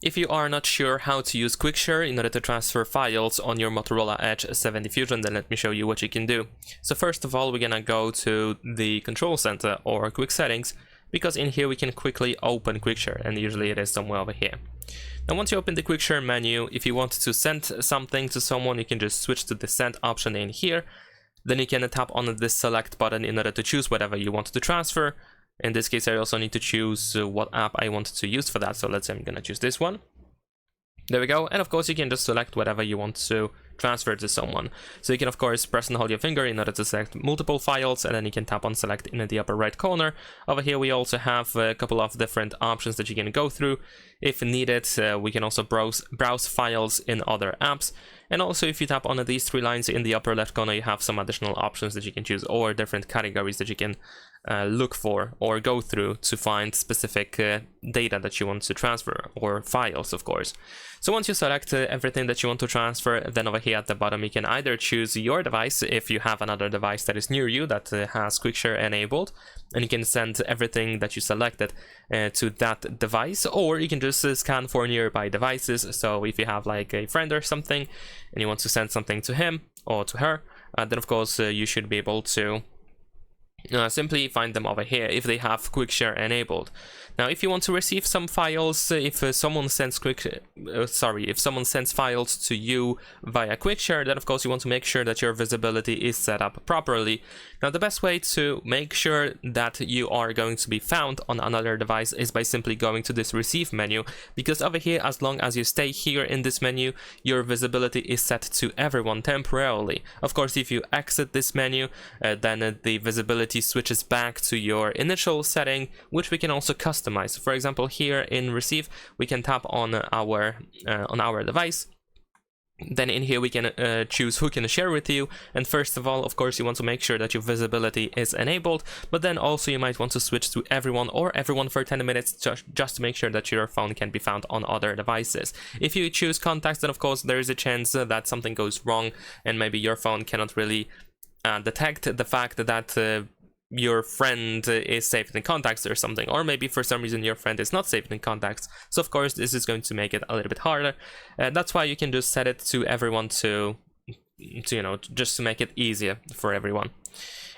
If you are not sure how to use Quick Share in order to transfer files on your Motorola Edge 70 Fusion, then let me show you what you can do. So first of all, we're gonna go to the control center or quick settings, because in here we can quickly open Quick Share, and usually it is somewhere over here. Now once you open the Quick Share menu, if you want to send something to someone, you can just switch to the send option in here. Then you can tap on this select button in order to choose whatever you want to transfer. In this case, I also need to choose what app I want to use for that. So let's say I'm gonna choose this one. There we go. And of course, you can just select whatever you want to transfer to someone. So you can of course press and hold your finger in order to select multiple files, and then you can tap on select in the upper right corner. Over here, we also have a couple of different options that you can go through. If needed, we can also browse files in other apps. And also, if you tap on these three lines in the upper left corner, you have some additional options that you can choose, or different categories that you can look for or go through to find specific data that you want to transfer, or files, of course. So once you select everything that you want to transfer, then over here at the bottom, you can either choose your device if you have another device that is near you that has Quick Share enabled, and you can send everything that you selected to that device, or you can just scan for nearby devices. So if you have like a friend or something and you want to send something to him or to her, then of course you should be able to simply find them over here if they have Quick Share enabled. Now, if you want to receive some files, if someone sends files to you via Quick Share, then of course you want to make sure that your visibility is set up properly. Now, the best way to make sure that you are going to be found on another device is by simply going to this receive menu, because over here, as long as you stay here in this menu, your visibility is set to everyone temporarily. Of course, if you exit this menu, then the visibility switches back to your initial setting, which we can also customize. For example, here in receive, we can tap on our device. Then in here we can choose who can share with you, and first of all, of course, you want to make sure that your visibility is enabled, but then also you might want to switch to everyone or everyone for 10 minutes just to make sure that your phone can be found on other devices. If you choose contacts, then of course there is a chance that something goes wrong and maybe your phone cannot really detect the fact that your friend is saved in contacts or something, or maybe for some reason your friend is not saved in contacts. So of course this is going to make it a little bit harder. That's why you can just set it to everyone to you know, just to make it easier for everyone.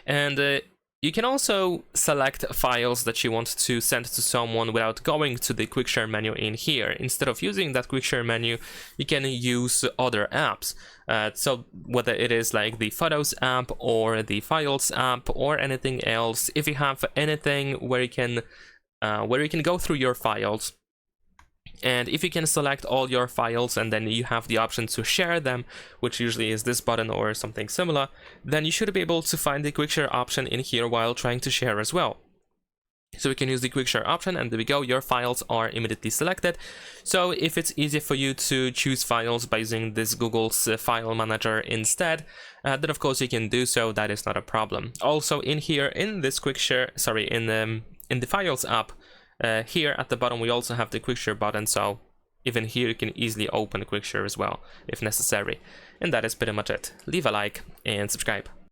And you can also select files that you want to send to someone without going to the Quick Share menu in here. Instead of using that Quick Share menu, you can use other apps. So whether it is like the Photos app or the Files app or anything else, if you have anything where you can go through your files, and if you can select all your files and then you have the option to share them, which usually is this button or something similar, then you should be able to find the Quick Share option in here while trying to share as well. So we can use the Quick Share option, and there we go, your files are immediately selected. So if it's easier for you to choose files by using this Google's file manager instead, then of course you can do so. That is not a problem. Also in here, in this Quick Share, in the Files app, here at the bottom we also have the Quick Share button, so even here you can easily open Quick Share as well if necessary. And that is pretty much it. Leave a like and subscribe.